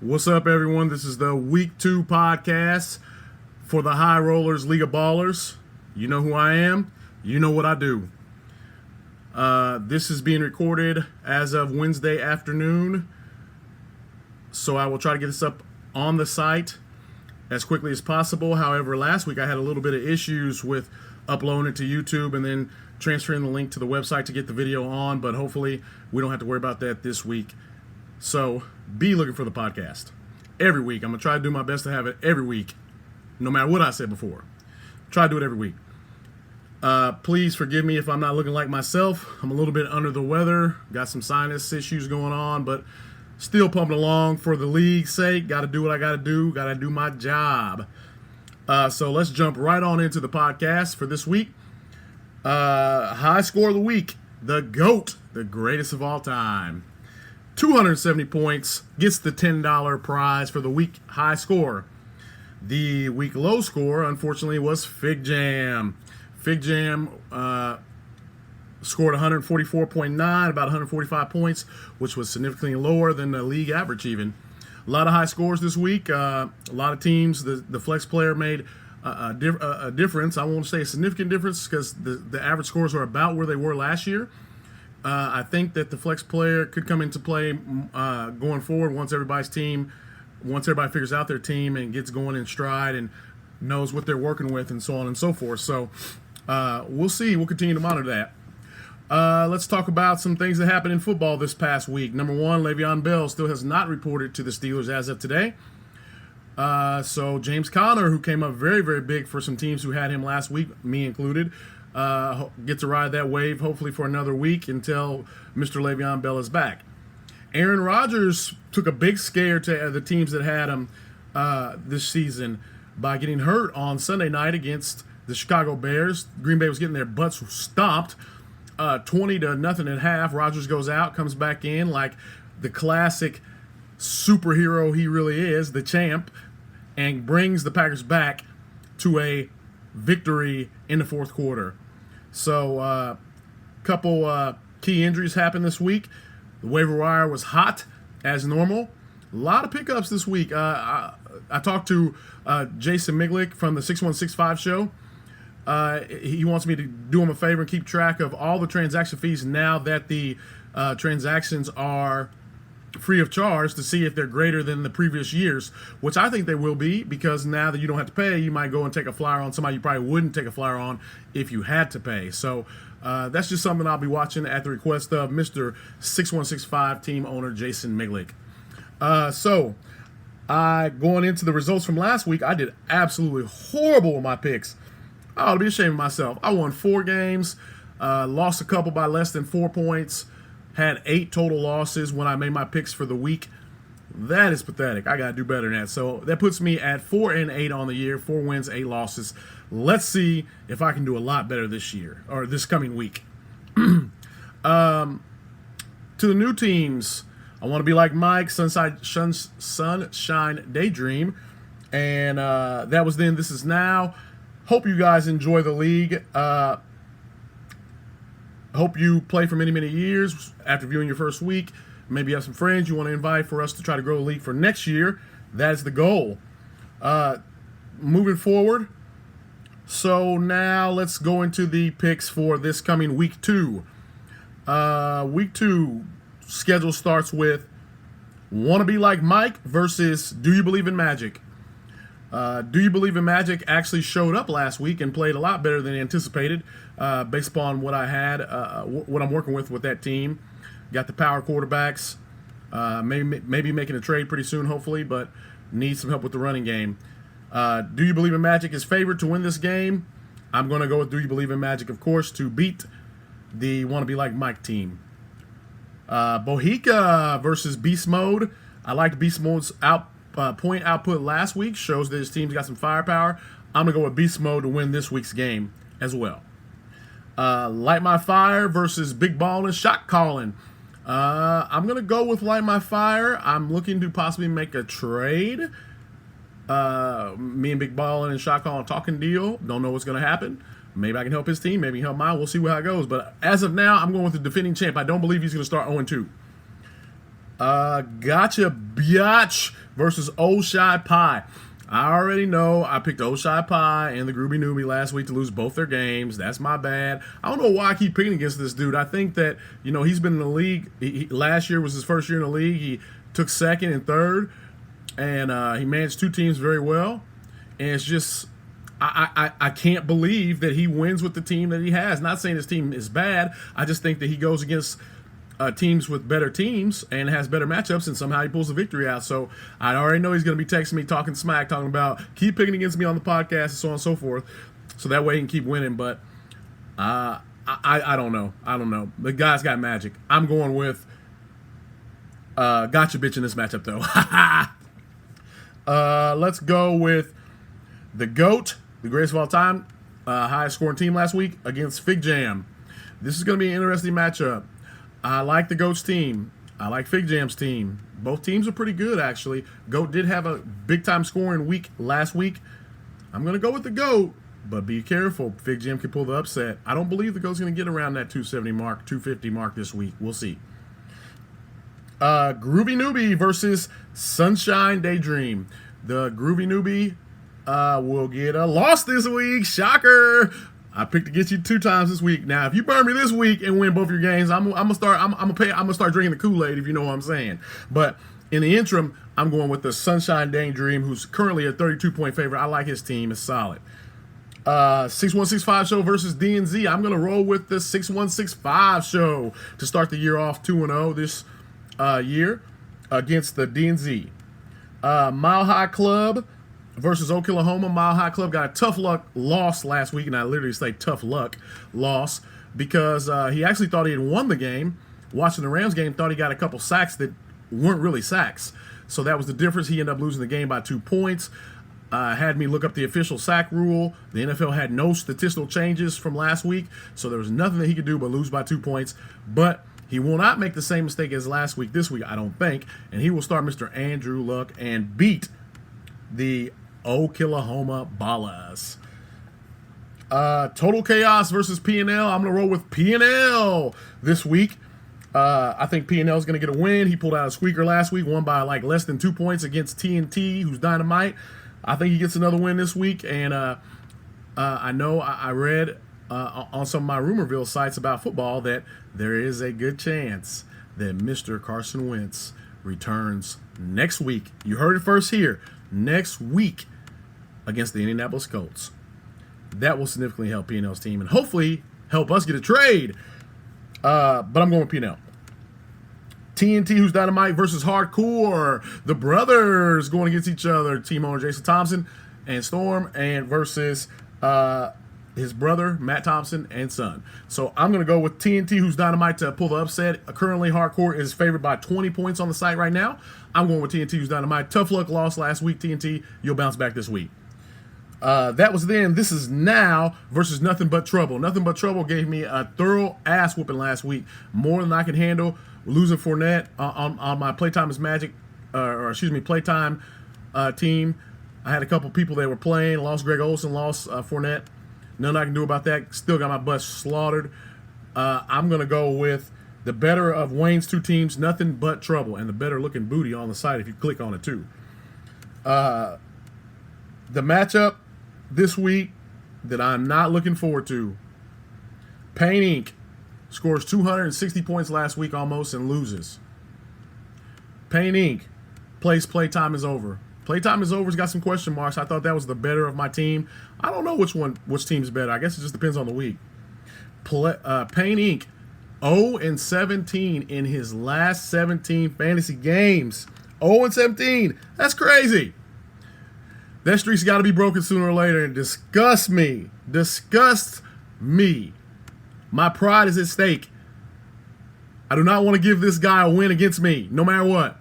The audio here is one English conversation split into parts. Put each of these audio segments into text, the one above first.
What's up, everyone? This is the Week 2 podcast for the High Rollers League of Ballers. You know who I am. You know what I do. This is being recorded as of Wednesday afternoon, so I will try to get this up on the site as quickly as possible. However, last week I had a little bit of issues with uploading it to YouTube and then transferring the link to the website to get the video on, but hopefully we don't have to worry about that this week. So be looking for the podcast every week. I'm going to try to do my best to have it every week, no matter what I said before. Try to do it every week. Please forgive me if I'm not looking like myself. I'm a little bit under the weather. Got some sinus issues going on, but still pumping along for the league's sake. Got to do what I got to do. Got to do my job. So let's jump right on into the podcast for this week. High score of the week. The GOAT, the greatest of all time. 270 points, gets the $10 prize for the week high score. The week low score, unfortunately, was Fig Jam. Fig Jam scored 144.9, about 145 points, which was significantly lower than the league average even. A lot of high scores this week. A lot of teams, the flex player made a difference. I won't say a significant difference because the average scores are about where they were last year. I think that the flex player could come into play going forward once everybody figures out their team and gets going in stride and knows what they're working with and so on and so forth. So we'll see. We'll continue to monitor that. Let's talk about some things that happened in football this past week. Number one, Le'Veon Bell still has not reported to the Steelers as of today. So James Conner, who came up very, very big for some teams who had him last week, me included, get to ride that wave hopefully for another week until Mr. Le'Veon Bell is back. Aaron Rodgers took a big scare to the teams that had him this season by getting hurt on Sunday night against the Chicago Bears. Green Bay was getting their butts stomped 20-0 at half. Rodgers goes out, comes back in like the classic superhero he really is, the champ, and brings the Packers back to a victory in the fourth quarter. So couple key injuries happened this week. The waiver wire was hot as normal. A lot of pickups this week. I talked to Jason Miglick from the 6165 show. He wants me to do him a favor and keep track of all the transaction fees now that the transactions are free of charge to see if they're greater than the previous years, which I think they will be, because now that you don't have to pay, you might go and take a flyer on somebody you probably wouldn't take a flyer on if you had to pay. So that's just something I'll be watching at the request of Mr. 6165 team owner Jason Miglick. So going into the results from last week, I did absolutely horrible with my picks. I ought to be ashamed of myself. I won 4 games, lost a couple by less than 4 points, had 8 total losses when I made my picks for the week. That is pathetic. I got to do better than that. So that puts me at 4-8 on the year, 4 wins, 8 losses. Let's see if I can do a lot better this year or this coming week. To the new teams, I want to be like Mike, Sunshine Daydream. And that was then, this is now. Hope you guys enjoy the league. Hope you play for many, many years after viewing your first week. Maybe you have some friends you want to invite for us to try to grow the league for next year. That is the goal. Moving forward. So now let's go into the picks for this coming week 2. Week 2 schedule starts with Want to Be Like Mike versus Do You Believe in Magic? Do You Believe in Magic actually showed up last week and played a lot better than anticipated based upon what I had, what I'm working with that team. Got the power quarterbacks, maybe making a trade pretty soon, hopefully, but need some help with the running game. Do You Believe in Magic is favored to win this game. I'm going to go with Do You Believe in Magic, of course, to beat the Want to Be Like Mike team. Bohica versus Beast Mode. I liked Beast Mode's point output last week. Shows that his team's got some firepower. I'm going to go with Beast Mode to win this week's game as well. Light My Fire versus Big Ballin' Shot Calling. I'm going to go with Light My Fire. I'm looking to possibly make a trade. Me and Big Ballin' and Shot Calling talking deal. Don't know what's going to happen. Maybe I can help his team. Maybe help mine. We'll see how it goes. But as of now, I'm going with the defending champ. I don't believe he's going to start 0-2. Gotcha Biatch versus Old Shy Pie. I already know I picked Old Shy Pie and the Groovy Newbie last week to lose both their games. That's my bad. I don't know why I keep picking against this dude. I think that, he's been in the league. Last year was his first year in the league. He took second and third, and he managed two teams very well. And it's just, I can't believe that he wins with the team that he has. Not saying his team is bad. I just think that he goes against teams with better teams and has better matchups, and somehow he pulls the victory out. So I already know he's going to be texting me, talking smack, talking about keep picking against me on the podcast and so on and so forth. So that way he can keep winning. But I don't know. I don't know. The guy's got magic. I'm going with gotcha bitch in this matchup, though. Let's go with the GOAT, the greatest of all time, highest scoring team last week against Fig Jam. This is going to be an interesting matchup. I like the GOAT's team. I like Fig Jam's team. Both teams are pretty good, actually. GOAT did have a big-time scoring week last week. I'm going to go with the GOAT, but be careful. Fig Jam can pull the upset. I don't believe the GOAT's going to get around that 270 mark, 250 mark this week. We'll see. Groovy Newbie versus Sunshine Daydream. The Groovy Newbie will get a loss this week. Shocker. I picked against you 2 times this week. Now, if you burn me this week and win both your games, I'm gonna start drinking the Kool-Aid, if you know what I'm saying. But in the interim, I'm going with the Sunshine Daydream, who's currently a 32-point favorite. I like his team; it's solid. 6165 show versus DNZ. I'm gonna roll with the 6165 show to start the year off 2-0 this year against the DNZ. Mile High Club versus Oklahoma. Mile High Club got a tough luck loss last week, and I literally say tough luck loss because he actually thought he had won the game. Watching the Rams game, thought he got a couple sacks that weren't really sacks. So that was the difference. He ended up losing the game by 2 points. Had me look up the official sack rule. The NFL had no statistical changes from last week, so there was nothing that he could do but lose by 2 points. But he will not make the same mistake as last week this week, I don't think, and he will start Mr. Andrew Luck and beat the Oklahoma Ballas. Total Chaos versus P&L. I'm going to roll with P&L this week. I think P&L is going to get a win. He pulled out a squeaker last week, won by like less than 2 points against TNT, who's dynamite. I think he gets another win this week, and I know I read on some of my Rumorville sites about football that there is a good chance that Mr. Carson Wentz returns next week. You heard it first here. Next week against the Indianapolis Colts. That will significantly help P&L's team and hopefully help us get a trade. But I'm going with P&L. TNT, who's dynamite, versus Hardcore. The brothers going against each other. Team owner Jason Thompson and Storm, and versus his brother Matt Thompson and son. So I'm going to go with TNT, who's dynamite, to pull the upset. Currently, Hardcore is favored by 20 points on the site right now. I'm going with TNT, who's dynamite. Tough luck loss last week, TNT. You'll bounce back this week. That was then. This is now versus Nothing But Trouble. Nothing But Trouble gave me a thorough ass whooping last week, more than I could handle. Losing Fournette on my Playtime is Magic, Playtime team. I had a couple people that were playing. Lost Greg Olsen, lost Fournette. Nothing I can do about that. Still got my butt slaughtered. I'm going to go with the better of Wayne's two teams, Nothing But Trouble, and the better looking booty on the site if you click on it too. The matchup this week that I'm not looking forward to, Pain Inc. scores 260 points last wech almost and loses. Pain Inc. plays Playtime is Over. Playtime is Over's got some question marks. I thought that was the better of my team. I don't know which team's better. I guess it just depends on the week. Pain Inc. 0-17 in his last 17 fantasy games. 0-17. That's crazy. That streak's got to be broken sooner or later, and disgusts me. Disgusts me. My pride is at stake. I do not want to give this guy a win against me, no matter what.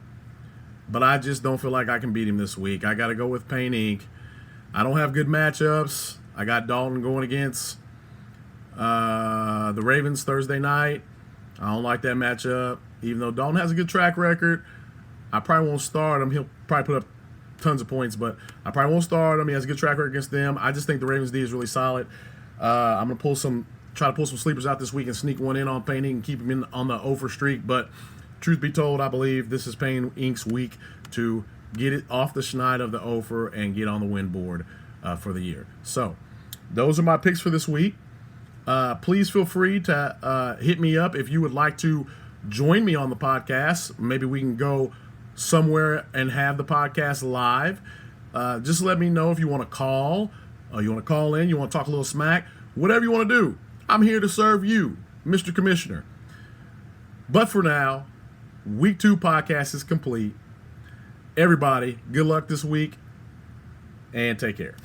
But I just don't feel like I can beat him this week. I got to go with Pain Inc. I don't have good matchups. I got Dalton going against the Ravens Thursday night. I don't like that matchup. Even though Dalton has a good track record, I probably won't start him. He'll probably put up tons of points, but I probably won't start him. He has a good track record against them. I just think the Ravens D is really solid. I'm going to try to pull some sleepers out this week and sneak one in on Pain Inc. and keep him on the over streak. But truth be told, I believe this is Payne Inc.'s week to get it off the schneid of the Ofer and get on the win board for the year. So those are my picks for this week. Please feel free to hit me up if you would like to join me on the podcast. Maybe we can go somewhere and have the podcast live. Just let me know if you want to call, you want to call in, you want to talk a little smack, whatever you want to do. I'm here to serve you, Mr. Commissioner. But for now, week 2 podcast is complete. Everybody, good luck this week and take care.